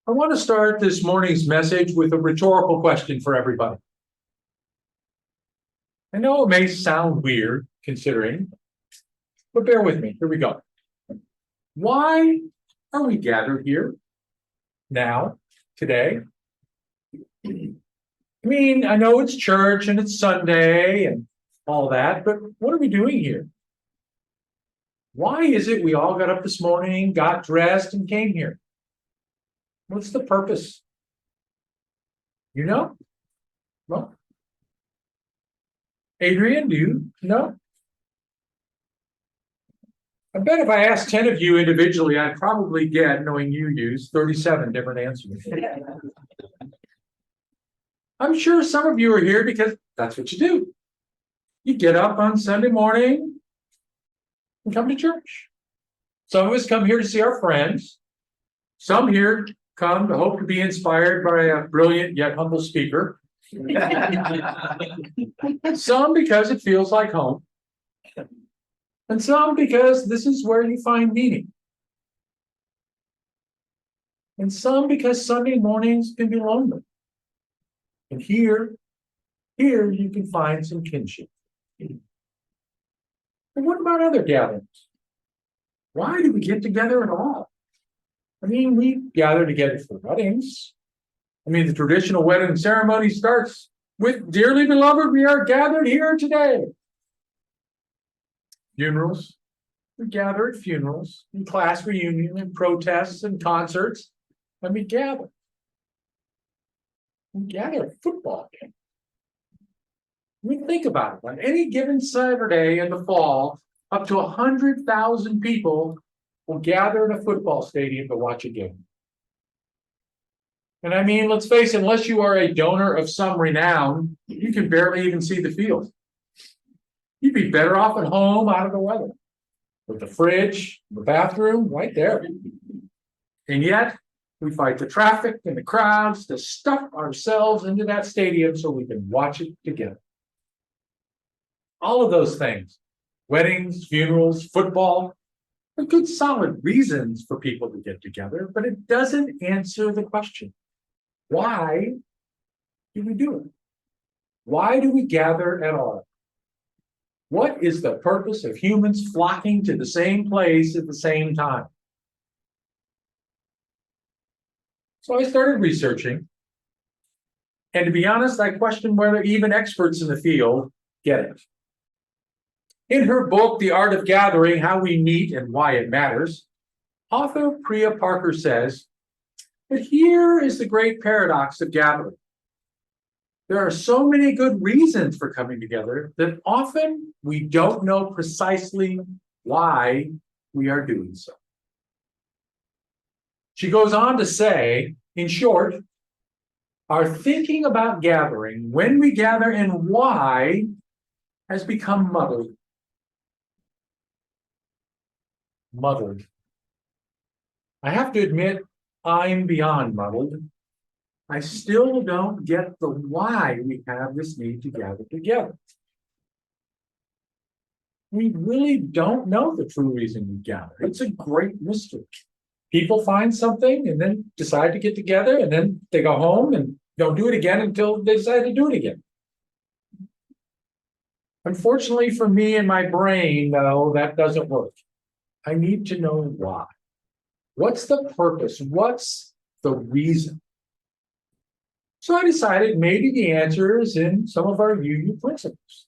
I want to start this morning's message with a rhetorical question for everybody. I know it may sound weird considering, but bear with me. Here we go. Why are we gathered here now, today? I mean, I know it's church and it's Sunday and all that, but what are we doing here? Why is it we all got up this morning, got dressed, and came here? What's the purpose? You know? Well, Adrian, do you know? I bet if I asked 10 of you individually, I'd probably get, knowing you use 37 different answers. I'm sure some of you are here because that's what you do. You get up on Sunday morning and come to church. Some of us come here to see our friends. Some here come to hope to be inspired by a brilliant yet humble speaker. Some because it feels like home. And some because this is where you find meaning. And some because Sunday mornings can be lonely. And here you can find some kinship. And what about other gatherings? Why do we get together at all? I mean, we gather together for weddings. I mean, the traditional wedding ceremony starts with, "Dearly beloved, we are gathered here today." Funerals, we gather at funerals, in class reunion, and protests and concerts, and we gather. We gather at football games. We think about it. On any given Saturday in the fall, up to 100,000 people will gather in a football stadium to watch a game. And I mean, let's face it, unless you are a donor of some renown, you can barely even see the field. You'd be better off at home out of the weather, with the fridge, the bathroom, right there. And yet, we fight the traffic and the crowds to stuff ourselves into that stadium so we can watch it together. All of those things, weddings, funerals, football, are good solid reasons for people to get together, but it doesn't answer the question. Why do we do it? Why do we gather at all? What is the purpose of humans flocking to the same place at the same time? So I started researching, and to be honest, I questioned whether even experts in the field get it. In her book, The Art of Gathering, How We Meet and Why It Matters, author Priya Parker says, but here is the great paradox of gathering. There are so many good reasons for coming together that often we don't know precisely why we are doing so. She goes on to say, in short, our thinking about gathering, when we gather and why, has become muddled. I have to admit, I'm beyond muddled. I still don't get the why we have this need to gather together. We really don't know the true reason we gather. It's a great mystery. People find something and then decide to get together, and then they go home and don't do it again until they decide to do it again. Unfortunately for me and my brain, though, that doesn't work. I need to know why. What's the purpose? What's the reason? So I decided maybe the answer is in some of our UU principles.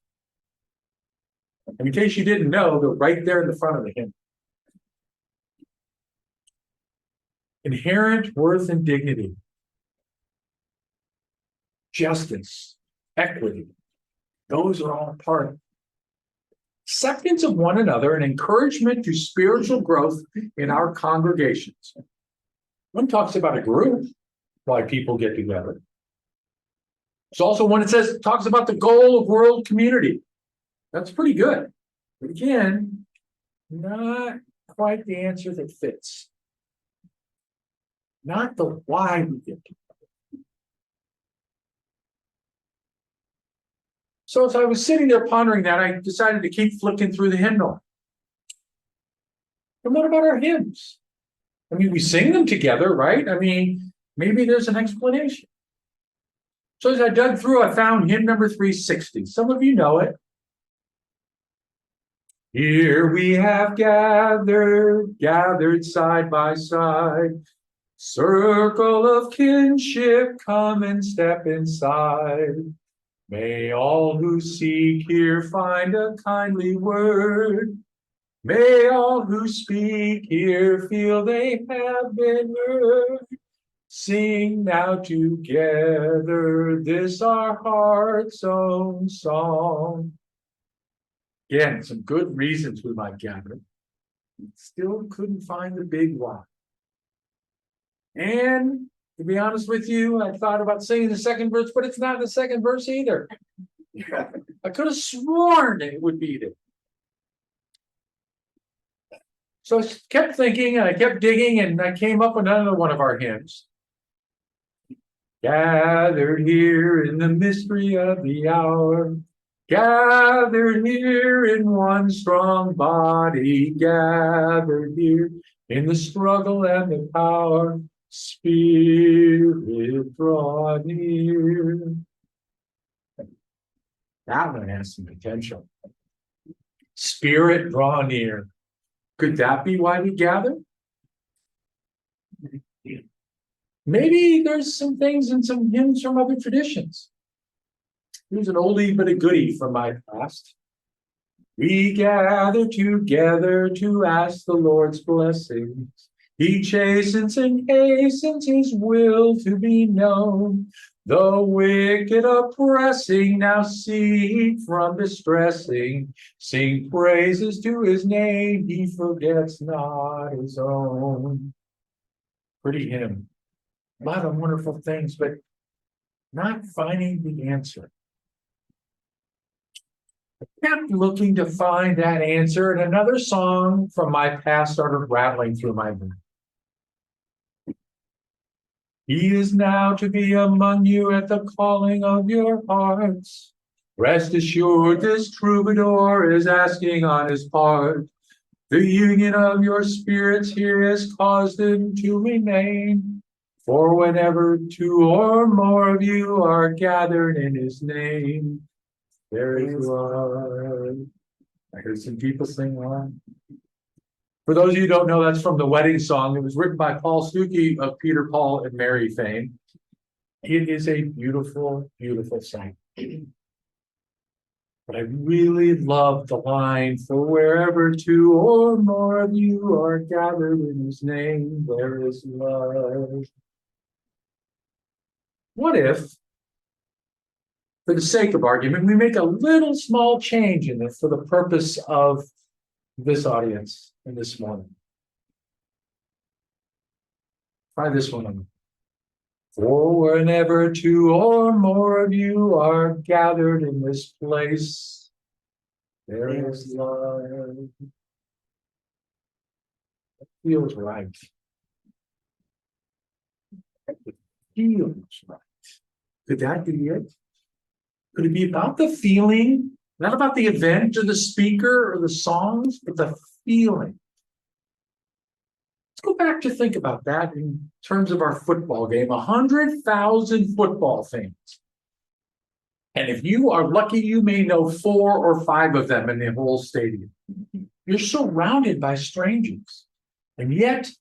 And in case you didn't know, they're right there in the front of the hymn. Inherent worth and dignity, justice, equity, those are all part of it. Acceptance of one another and encouragement to spiritual growth in our congregations. One talks about a group, why people get together. There's also one that talks about the goal of world community. That's pretty good. But again, not quite the answer that fits. Not the why we get together. So as I was sitting there pondering that, I decided to keep flicking through the hymnal. And what about our hymns? I mean, we sing them together, right? I mean, Maybe there's an explanation. So as I dug through, I found hymn number 360. Some of you know it. Here we have gathered side by side. Circle of kinship, come and step inside. May all who seek here find a kindly word. May all who speak here feel they have been heard. Sing now together this our heart's own song. Again, some good reasons we might gather. Still couldn't find the big why. And to be honest with you, I thought about singing the second verse, but it's not the second verse either. I could have sworn it would be there. So I kept thinking and I kept digging and I came up with another one of our hymns. Gathered here in the mystery of the hour. Gathered here in one strong body. Gathered here in the struggle and the power. Spirit, draw near. That one has some potential. Spirit, draw near. Could that be why we gather? Maybe there's some things in some hymns from other traditions. Here's an oldie but a goodie from my past. We gather together to ask the Lord's blessings. He chastens and hastens his will to be known. The wicked oppressing now cease from distressing. Sing praises to his name, he forgets not his own. Pretty hymn. A lot of wonderful things, but not finding the answer. I kept looking to find that answer, and another song from my past started rattling through my mind. He is now to be among you at the calling of your hearts. Rest assured, this troubadour is asking on his part. The union of your spirits here has caused him to remain. For whenever two or more of you are gathered in his name, there is love. I heard some people sing along. For those of you who don't know, that's from the wedding song. It was written by Paul Stuckey of Peter, Paul, and Mary fame. It is a beautiful, beautiful song. But I really love the line, for wherever two or more of you are gathered in his name, there is love. What if, for the sake of argument, we make a little small change in it for the purpose of this audience and this morning? Try this one on. For whenever two or more of you are gathered in this place, there is love. It feels right. It feels right. Could that be it? Could it be about the feeling, not about the event or the speaker or the songs, but the feeling? Let's go back to think about that in terms of our football game. 100,000 football fans. And if you are lucky, you may know 4 or 5 of them in the whole stadium. You're surrounded by strangers. And yet,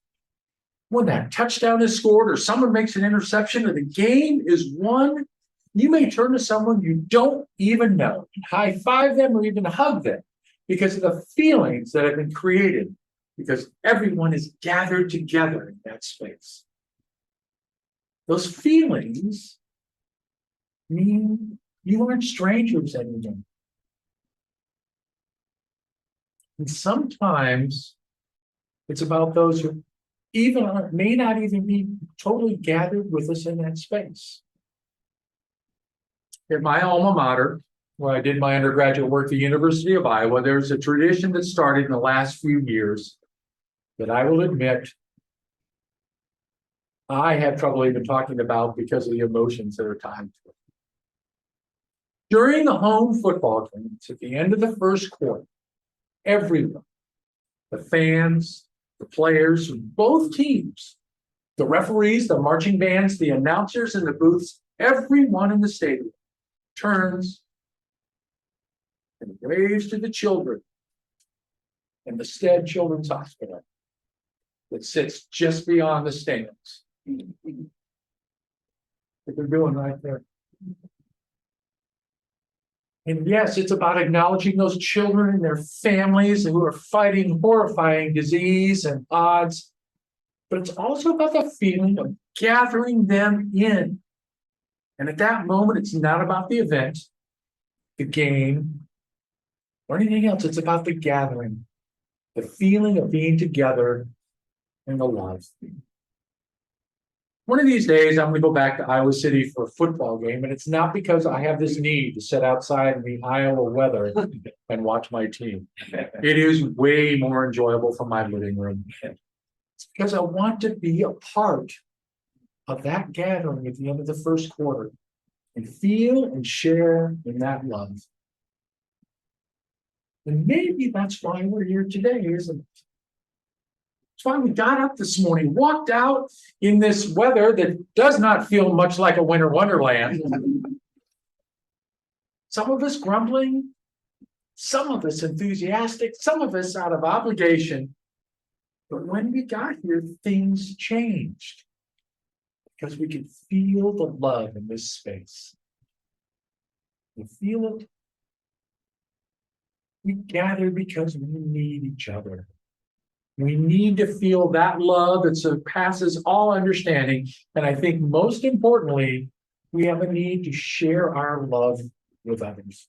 when that touchdown is scored or someone makes an interception or the game is won, you may turn to someone you don't even know, high-five them or even hug them because of the feelings that have been created, because everyone is gathered together in that space. Those feelings mean you aren't strangers anymore. And sometimes it's about those who may not even be totally gathered with us in that space. At my alma mater, where I did my undergraduate work at the University of Iowa, there's a tradition that started in the last few years that I will admit I have trouble even talking about because of the emotions that are tied to it. During the home football games, at the end of the first quarter, everyone, the fans, the players from both teams, The referees, the marching bands, the announcers in the booths, everyone in the stadium turns and waves to the children in the Stead Children's Hospital that sits just beyond the stands. What they're doing right there. And yes, it's about acknowledging those children and their families who are fighting horrifying disease and odds. But it's also about the feeling of gathering them in. And at that moment, it's not about the event, the game, or anything else. It's about the gathering, the feeling of being together in the love. One of these days, I'm going to go back to Iowa City for a football game, and it's not because I have this need to sit outside in the Iowa weather and watch my team. It is way more enjoyable from my living room. It's because I want to be a part of that gathering at the end of the first quarter and feel and share in that love. And maybe that's why we're here today, isn't it? That's why we got up this morning, walked out in this weather that does not feel much like a winter wonderland. Some of us grumbling, some of us enthusiastic, some of us out of obligation. But when we got here, things changed because we could feel the love in this space. We feel it. We gather because we need each other. We need to feel that love that surpasses all understanding. And I think most importantly, we have a need to share our love with others.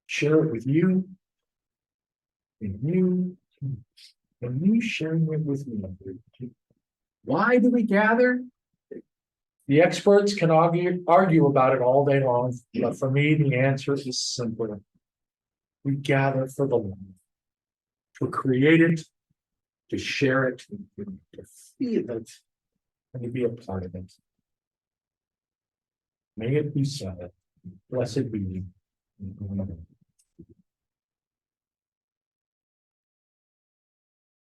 Share it with you, and you sharing it with me. Why do we gather? The experts can argue about it all day long, but for me, the answer is simpler. We gather for the love. To create it, to share it, to feel it, and to be a part of it. May it be so. Blessed be you.